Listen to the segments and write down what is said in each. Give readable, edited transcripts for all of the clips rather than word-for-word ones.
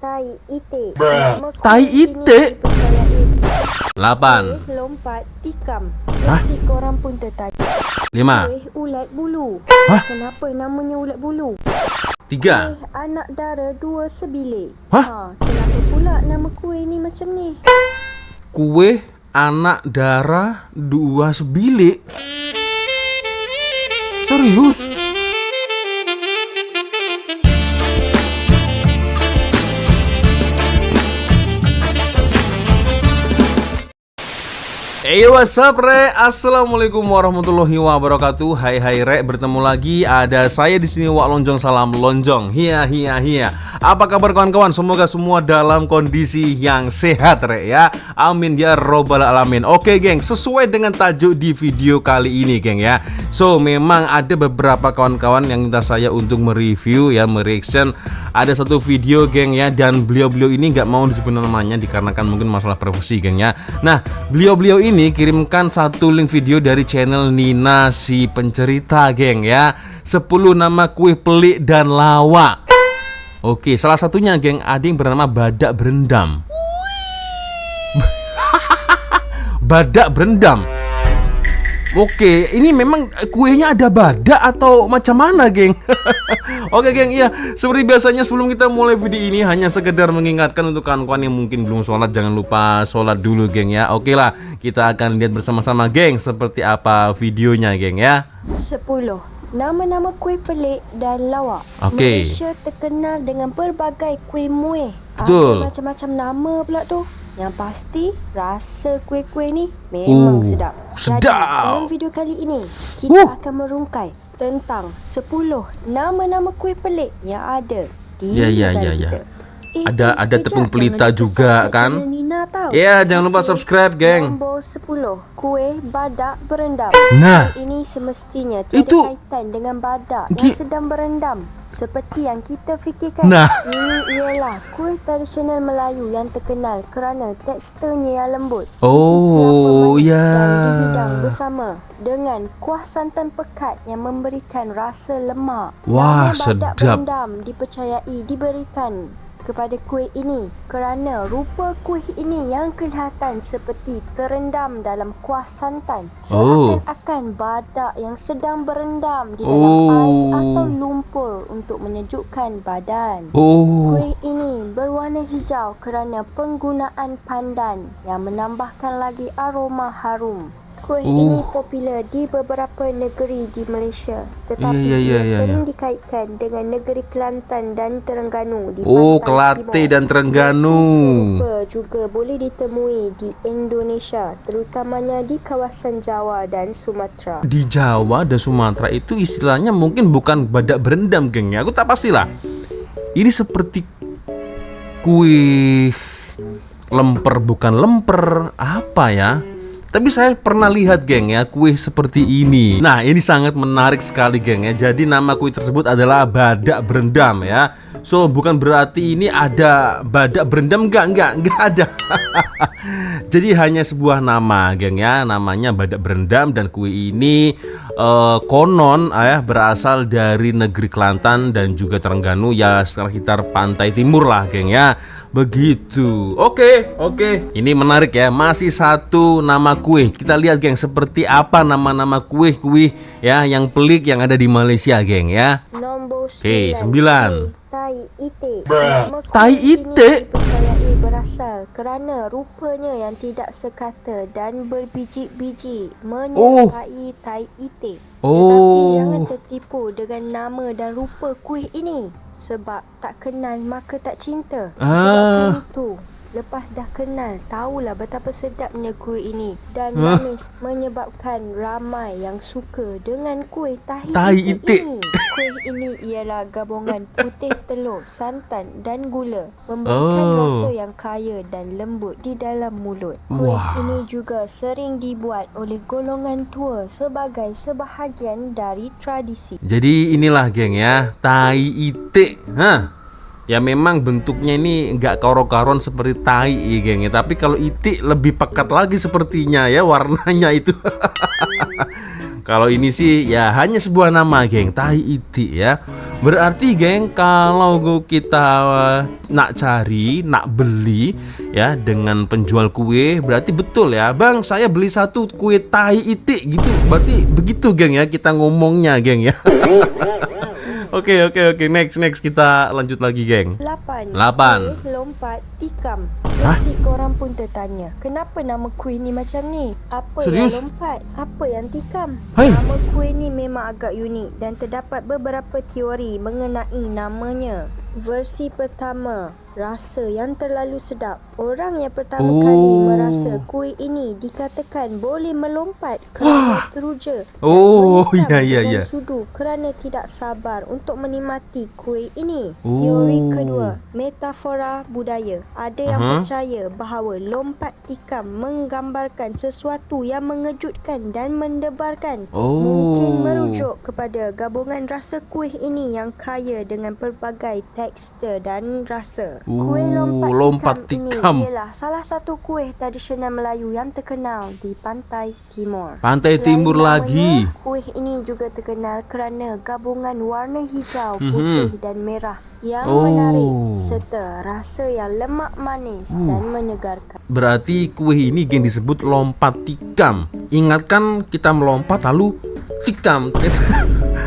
Tai itik. Tai itik? 8. Lompat tikam. Mesti korang pun tertanya. 5. Ulat bulu. Kenapa namanya ulat bulu? 3. Anak dara dua sebilik. Hah? Kenapa pula nama kuih ni macam ni? Kue anak darah 2 sebilik. Serius? Hey, what's up, Re? Assalamualaikum warahmatullahi wabarakatuh. Hai Re, bertemu lagi. Ada saya di sini, Wak Lonjong. Salam lonjong. Hia. Apa kabar kawan-kawan? Semoga semua dalam kondisi yang sehat, Re, ya. Amin ya robbal alamin. Oke, geng, sesuai dengan tajuk di video kali ini, geng, ya. So, memang ada beberapa kawan-kawan yang minta saya untuk mereview, ya, mereaction. Ada satu video, geng, ya, dan beliau-beliau ini nggak mau disebut namanya dikarenakan mungkin masalah privasi, geng, ya. Nah, beliau-beliau ini kirimkan satu link video dari channel Nina si pencerita, geng, ya. 10 nama kue pelik dan lawak. Oke, salah satunya, geng, ada yang bernama badak berendam. Badak berendam. Oke, ini memang kuenya ada badak atau macam mana, geng? Oke, geng, iya. Seperti biasanya sebelum kita mulai video ini, hanya sekedar mengingatkan untuk kawan-kawan yang mungkin belum sholat, jangan lupa sholat dulu, geng, ya. Oke lah, kita akan lihat bersama-sama, geng, seperti apa videonya, geng, ya. 10. Nama-nama kuih pelik dan lawak. Oke. Malaysia terkenal dengan berbagai kuih muih. Betul. Ada macam-macam nama pula tu. Yang pasti rasa kuih-kuih ni memang sedap. Jadi dalam video kali ini kita akan merungkai tentang 10 nama-nama kuih pelik yang ada di negara kita. Ada tepung pelita juga kan? Ya, jangan lupa subscribe, geng. Nombor 10, kuih badak berendam. Nah, ini semestinya tiada kaitan dengan badak yang sedang berendam seperti yang kita fikirkan. Ini ialah kuih tradisional Melayu yang terkenal kerana teksturnya yang lembut. Dan dihidang bersama dengan kuah santan pekat yang memberikan rasa lemak. Wah, badak sedap. berendam dipercayai diberikan kepada kuih ini kerana rupa kuih ini yang kelihatan seperti terendam dalam kuah santan, seakan-akan badak yang sedang berendam di dalam air atau lumpur untuk menyejukkan badan. Kuih ini berwarna hijau kerana penggunaan pandan yang menambahkan lagi aroma harum. Kuih ini popular di beberapa negeri di Malaysia, tetapi sering dikaitkan dengan negeri Kelantan dan Terengganu di pantai Kelate dan Terengganu. Serupa juga boleh ditemui di Indonesia, terutamanya di kawasan Jawa dan Sumatera. Di Jawa dan Sumatera itu istilahnya mungkin bukan badak berendam, geng, ya. Aku tak pastilah. Ini seperti kuih lemper, bukan lemper, apa ya? Tapi saya pernah lihat, geng, ya, kuih seperti ini. Nah, ini sangat menarik sekali, geng, ya. Jadi nama kuih tersebut adalah badak berendam, ya. So, bukan berarti ini ada badak berendam, enggak ada. Jadi hanya sebuah nama, geng, ya. Namanya badak berendam dan kuih ini konon berasal dari negeri Kelantan dan juga Terengganu, ya, sekitar pantai timur lah, geng, ya. Begitu. Oke. Ini menarik, ya. Masih satu nama kue. Kita lihat, geng, seperti apa nama-nama kue ya yang pelik yang ada di Malaysia, geng, ya. Nombor 9. Tai itik. Tai itik Dipercayai berasal kerana rupanya yang tidak sekata dan berbiji-biji menyerupai tai itik. Tetapi jangan tertipu dengan nama dan rupa kuih ini. Sebab tak kenal maka tak cinta. Sebab itu, lepas dah kenal, tahulah betapa sedapnya kuih ini dan manis menyebabkan ramai yang suka dengan kuih tai itik ini. Kuih ini ialah gabungan putih telur, santan dan gula, memberikan rasa yang kaya dan lembut di dalam mulut. Kuih ini juga sering dibuat oleh golongan tua sebagai sebahagian dari tradisi. Jadi inilah, geng, ya, tai itik. Ya memang bentuknya ini nggak karo-karon seperti tai, ya, geng, ya. Tapi kalau itik lebih pekat lagi sepertinya, ya, warnanya itu. Kalau ini sih ya hanya sebuah nama, geng, tai iti ya. Berarti, geng, kalau kita nak cari, nak beli ya dengan penjual kue, berarti betul ya, Bang, saya beli satu kue tai iti gitu. Berarti begitu, geng, ya kita ngomongnya, geng, ya. Oke, next kita lanjut lagi, geng. 8. 8. Kuih lompat tikam. Pasti korang pun tertanya, kenapa nama kuih ni macam ni? Apa Serius? yang lompat? Apa yang tikam? Hai. Nama kuih ni memang agak unik dan terdapat beberapa teori mengenai namanya. Versi pertama, rasa yang terlalu sedap. Orang yang pertama kali merasa kuih ini dikatakan boleh melompat kerana teruja Oh, dan ya. dengan sudu kerana tidak sabar untuk menikmati kuih ini. Teori kedua, metafora budaya. Ada yang percaya bahawa lompat tikam menggambarkan sesuatu yang mengejutkan dan mendebarkan. Mungkin merujuk kepada gabungan rasa kuih ini yang kaya dengan pelbagai tekstur dan rasa. Kuih lompat tikam ini ialah salah satu kuih tradisional Melayu yang terkenal di pantai timur. Pantai Selain timur namanya, lagi. kuih ini juga terkenal kerana gabungan warna hijau, putih dan merah yang menarik serta rasa yang lemak manis dan menyegarkan. Berarti kue ini, geng, disebut lompat tikam. Ingatkan kita melompat lalu tikam.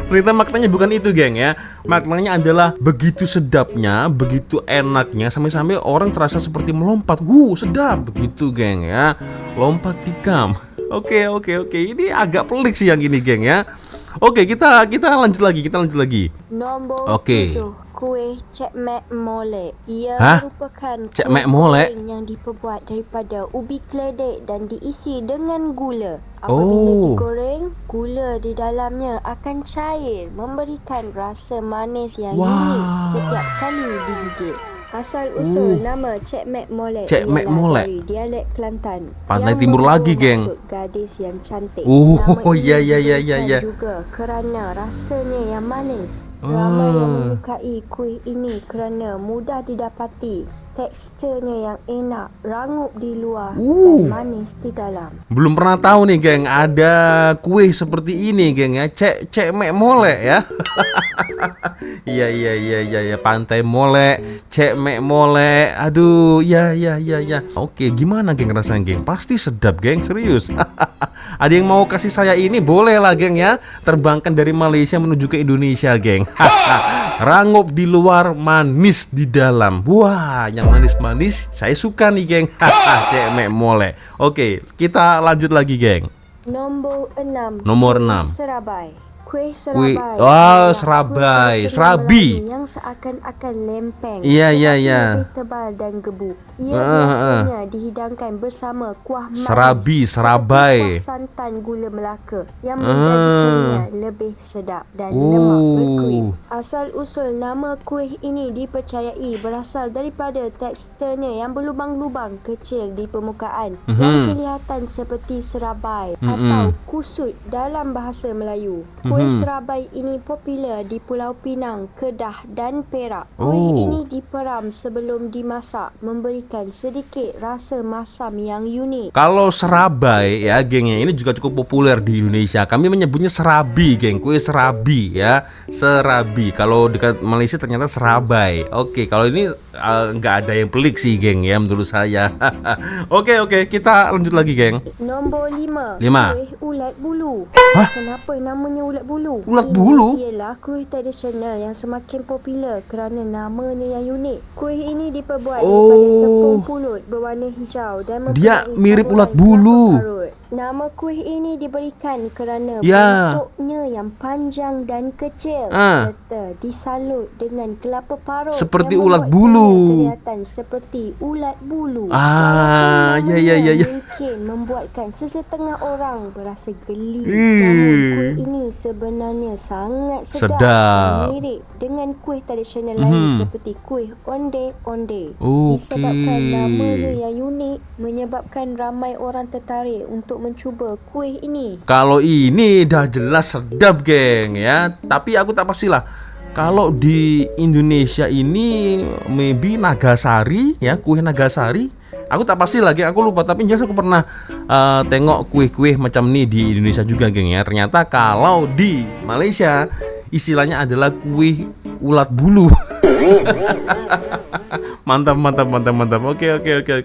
Ternyata maknanya bukan itu, geng, ya. Maknanya adalah begitu sedapnya, begitu enaknya, sampai-sampai orang terasa seperti melompat. Sedap begitu, geng, ya. Lompat tikam. Oke. Ini agak pelik sih yang ini, geng, ya. Oke, kita lanjut lagi. Nombor Oke. 7. Kuih Cek Mek Molek. Ia Hah? merupakan Cek kuih Mek Molek? goreng yang diperbuat daripada ubi keledek dan diisi dengan gula. Apabila digoreng, gula di dalamnya akan cair, memberikan rasa manis yang unik setiap kali digigit. Asal-usul nama Cek Mek Molek Cek Mek Molek. dari dialek Kelantan. Pantai yang Timur membawa lagi, geng. maksud gadis yang cantik. Oh, Nama ini ya. diberikan juga kerana rasanya yang manis. Ramai yang menyukai kuih ini kerana mudah didapati. Teksturnya yang enak, rangup di luar dan manis di dalam. Belum pernah tahu nih, geng, ada kue seperti ini, geng, ya. Cek Mek Molek ya. Iya, Pantai Molek, Cek Mek Molek. Aduh, ya. Oke, gimana, geng, rasanya, geng? Pasti sedap, geng, serius. Ada yang mau kasih saya ini, boleh lah, geng, ya. Terbangkan dari Malaysia menuju ke Indonesia, geng. Rangup di luar, manis di dalam. Wah, yang manis-manis saya suka nih, geng. Cek Mek Molek. Oke, kita lanjut lagi, geng. Nombor 6. Nomor Kuih 6. Serabai. Kuih Kue, serabai. serabai, Kuih serabi. Melayu yang seakan-akan lempeng. Iya. Lebih tebal dan gebu. Ia biasanya dihidangkan bersama kuah manis. Serabi, serabai. Kuah santan gula Melaka yang menjadikannya lebih sedap dan lemak berkuih. Asal-usul nama kuih ini dipercayai berasal daripada teksturnya yang berlubang-lubang kecil di permukaan yang kelihatan seperti serabai atau kusut dalam bahasa Melayu. Kuih serabai ini popular di Pulau Pinang, Kedah dan Perak. Kuih ini diperam sebelum dimasak, memberikan sedikit rasa masam yang unik. Kalau serabai ya, geng, ya, ini juga cukup populer di Indonesia. Kami menyebutnya serabi, geng. Kue serabi ya, serabi. Kalau dekat Malaysia ternyata serabai. Oke, kalau ini nggak ada yang pelik sih, geng, ya, menurut saya. Oke, kita lanjut lagi, geng. Nombor 5. 5. Kuih ulat bulu. Kenapa namanya ulat bulu? Ulat bulu? Ini ialah kuih tradisional yang semakin popular kerana namanya yang unik. Kuih ini diperbuat daripada tepung pulut berwarna hijau dan Dia mempunyai mirip campuran ulat bulu. kelapa parut. Nama kuih ini diberikan kerana Ya. bentuknya yang panjang dan kecil serta disalut dengan kelapa parut Seperti yang ulat membuatnya bulu. kelihatan seperti ulat bulu. Ah, Walaupun ya. namanya mungkin membuatkan sesetengah orang berasa geli. Namun kuih ini sebenarnya sangat sedap dan mirip dengan kuih tradisional lain seperti kuih onde-onde. Disebabkan namanya yang unik, menyebabkan ramai orang tertarik untuk mencuba kuih ini. Kalau ini dah jelas sedap, geng, ya. Tapi aku tak pastilah. Kalau di Indonesia ini maybe Nagasari ya, kue Nagasari Aku tak pasti lagi, aku lupa. Tapi jelas aku pernah tengok kue-kue macam ini di Indonesia juga, geng ya. Ternyata kalau di Malaysia istilahnya adalah kue ulat bulu. Mantap. Oke.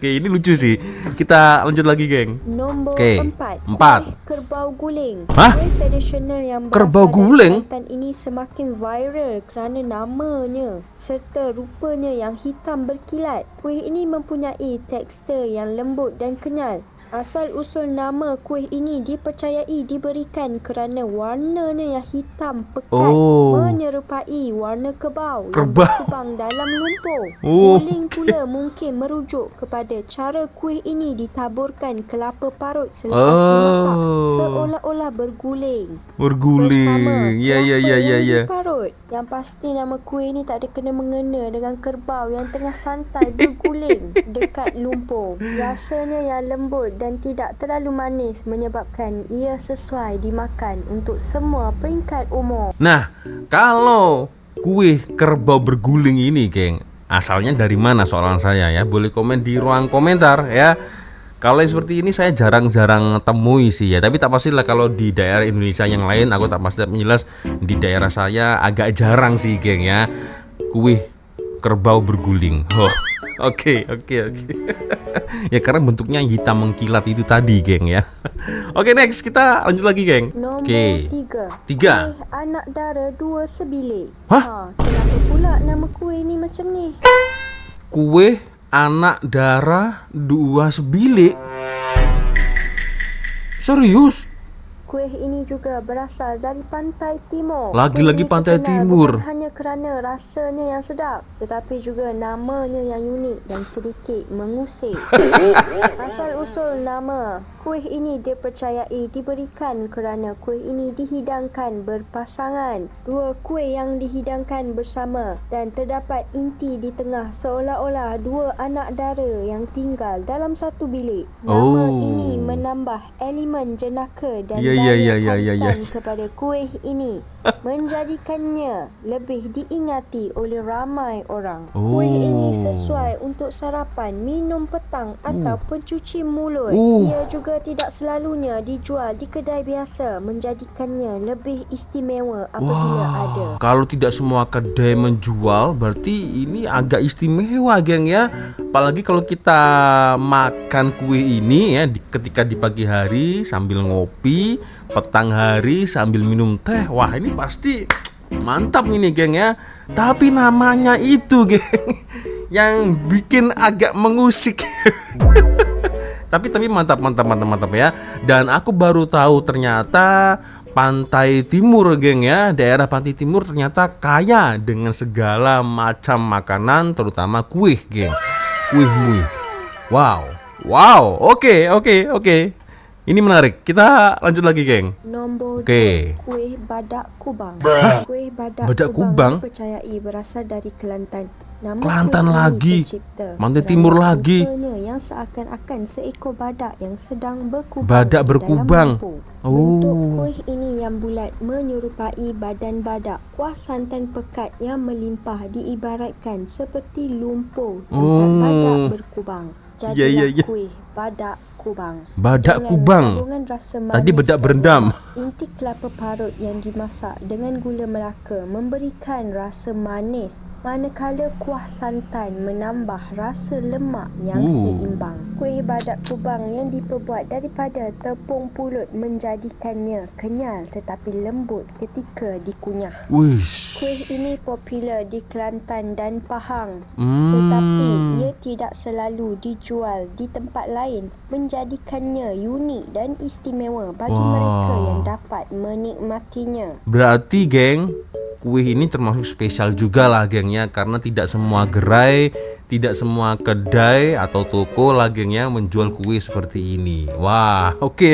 Ini lucu sih. Kita lanjut lagi, geng. Nombor Oke, 4. empat. Kerbau guling. Hah? Kue tradisional yang Kerbau berasal guling? dari Kelantan ini semakin viral kerana namanya serta rupanya yang hitam berkilat. Kuih ini mempunyai tekstur yang lembut dan kenyal. Asal-usul nama kuih ini dipercayai diberikan kerana warnanya yang hitam pekat menyerupai warna kerbau yang berkubang dalam lumpur. Guling pula mungkin merujuk kepada cara kuih ini ditaburkan kelapa parut selepas dimasak seolah-olah berguling. Bersama Ya. yang diparut. Yang pasti nama kuih ini tak ada kena-mengena dengan kerbau yang tengah santai berguling dekat lumpur. Rasanya yang lembut dan tidak terlalu manis menyebabkan ia sesuai dimakan untuk semua peringkat umur. Nah, kalau kue kerbau berguling ini, geng, asalnya dari mana soalan saya ya? Boleh komen di ruang komentar ya. Kalau yang seperti ini saya jarang-jarang temui sih ya. Tapi tak pastilah kalau di daerah Indonesia yang lain aku tak pasti, tapi jelas di daerah saya agak jarang sih, geng ya. Kue kerbau berguling. Oke. Ya karena bentuknya hitam mengkilat itu tadi, geng ya. Oke, next kita lanjut lagi, geng. Nombor Oke. 3. Tiga. Kuih anak dara dua sebilik. Hah? Kenapa pula nama kuih ni macam ni? Kue anak darah dua sebilik. Serius? Kuih ini juga berasal dari pantai timur. Lagi-lagi Kuih ini pantai terkenal timur. bukan hanya kerana rasanya yang sedap, tetapi juga namanya yang unik dan sedikit mengusik. Asal-usul nama kuih ini dipercayai diberikan kerana kuih ini dihidangkan berpasangan. Dua kuih yang dihidangkan bersama dan terdapat inti di tengah seolah-olah dua anak dara yang tinggal dalam satu bilik. Nama ini menambah elemen jenaka dan kaitan kepada kuih ini, menjadikannya lebih diingati oleh ramai orang. Kuih ini sesuai untuk sarapan, minum petang atau pencuci mulut. Ia juga tidak selalunya dijual di kedai biasa, menjadikannya lebih istimewa apabila ada. Kalau tidak semua kedai menjual, berarti ini agak istimewa, geng ya. Apalagi kalau kita makan kue ini ya ketika di pagi hari sambil ngopi, petang hari sambil minum teh. Wah, ini pasti mantap ini, geng ya. Tapi namanya itu, geng, yang bikin agak mengusik. Tapi mantap ya. Dan aku baru tahu ternyata Pantai Timur, geng ya. Daerah Pantai Timur ternyata kaya dengan segala macam makanan, terutama kue, geng. Kue. Wow. Oke. Ini menarik. Kita lanjut lagi, geng. Nombor 2, kuih badak kubang. Kuih badak kubang dipercayai berasal dari Kelantan. Nama Kelantan kuih ini lagi. tercipta Pantai Timur kerana lagi. rupanya yang seakan-akan seekor badak yang sedang berkubang. Badak berkubang. Dalam lumpur. Bentuk kuih ini yang bulat menyerupai badan badak. Kuah santan pekat yang melimpah diibaratkan seperti lumpur tempat badak berkubang. Jadilah kuih badak kubang. Badak kubang. Tadi badak berendam. Inti kelapa parut yang dimasak dengan gula Melaka memberikan rasa manis, manakala kuah santan menambah rasa lemak yang seimbang. Kuih badak kubang yang diperbuat daripada tepung pulut menjadikannya kenyal tetapi lembut ketika dikunyah. Kuih ini popular di Kelantan dan Pahang, tetapi ia tidak selalu dijual di tempat lain, menjadikannya unik dan istimewa bagi mereka yang dapat menikmatinya. Berarti, geng, kue ini termasuk spesial juga lah, geng ya, karena tidak semua gerai, tidak semua kedai atau toko lah, geng ya, menjual kue seperti ini. Wah, oke.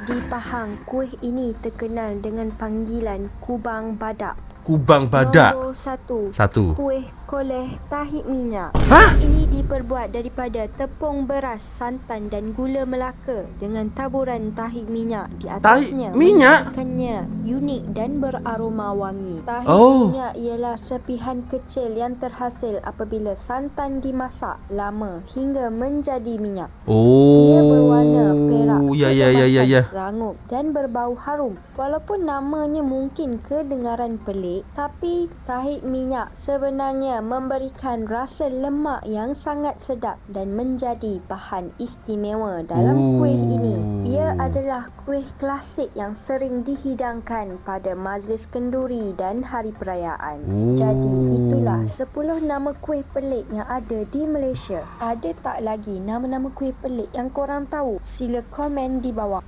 Di Pahang, kuih ini terkenal dengan panggilan kubang badak. kubang badak. Nombor 1. Satu. Kuih koleh tahi minyak. Hah? Ini diperbuat daripada tepung beras, santan dan gula Melaka dengan taburan tahi minyak di atasnya. minyak? Menjadikannya unik dan beraroma wangi. Tahi minyak ialah serpihan kecil yang terhasil apabila santan dimasak lama hingga menjadi minyak. Ia berwarna perak, keemasan, rangup dan berbau harum. Walaupun namanya mungkin kedengaran pelik, tapi tahi minyak sebenarnya memberikan rasa lemak yang sangat sedap dan menjadi bahan istimewa dalam kuih ini. Ia adalah kuih klasik yang sering dihidangkan pada majlis kenduri dan hari perayaan. Jadi itulah 10 nama kuih pelik yang ada di Malaysia. Ada tak lagi nama-nama kuih pelik yang korang tahu? Sila komen di bawah.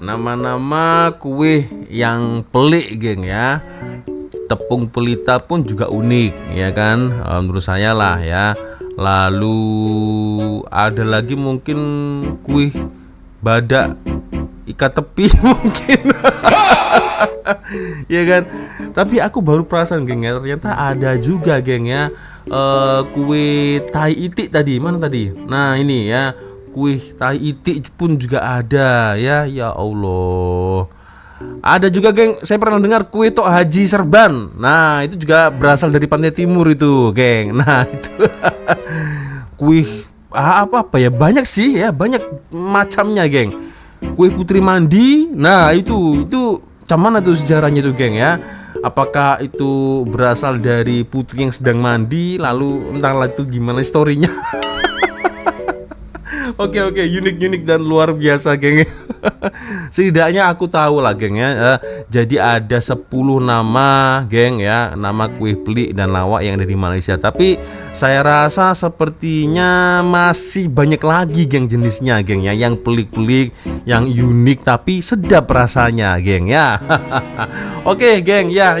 Nama-nama kue yang pelik geng ya. Tepung pelita pun juga unik ya kan, menurut saya lah ya. Lalu ada lagi mungkin kue badak ikat tepi mungkin. Ya kan. Tapi aku baru perasaan geng ya, ternyata ada juga geng ya kue tai itik tadi. Mana tadi? Nah ini ya, kue tai itik pun juga ada ya. Ya Allah. Ada juga geng, saya pernah dengar kue tok haji serban. Nah itu juga berasal dari pantai timur itu geng. Nah itu kue apa ya, banyak sih ya, banyak macamnya geng. Kue putri mandi. Nah itu macam mana tuh sejarahnya tuh geng ya. Apakah itu berasal dari putri yang sedang mandi, lalu entahlah itu gimana storynya. Oke, unik dan luar biasa geng. Setidaknya aku tahu lah geng ya. Jadi ada 10 nama geng ya, nama kue pelik dan lawak yang ada di Malaysia. Tapi saya rasa sepertinya masih banyak lagi geng jenisnya geng ya, yang pelik-pelik, yang unik tapi sedap rasanya geng ya. Oke geng, ya.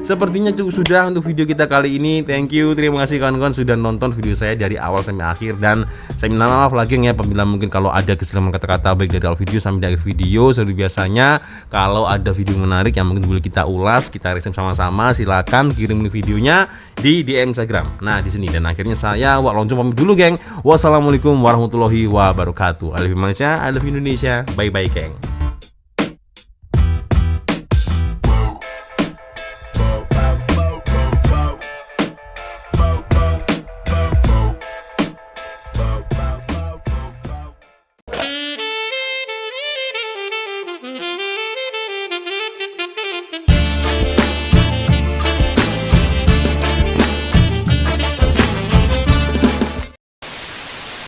Sepertinya cukup sudah untuk video kita kali ini. Thank you, terima kasih kawan-kawan sudah nonton video saya dari awal sampai akhir. Dan saya minta maaf lagi ya apabila mungkin kalau ada kesalahan kata-kata baik dari awal video sampai di akhir video. Seperti biasanya, kalau ada video menarik yang mungkin boleh kita ulas, kita reaction sama-sama, silakan kirim videonya di DM Instagram. Nah di sini, dan akhirnya saya Wak Lonjong pamit dulu geng. Wassalamualaikum warahmatullahi wabarakatuh. I love Malaysia, I love Indonesia. Bye bye geng.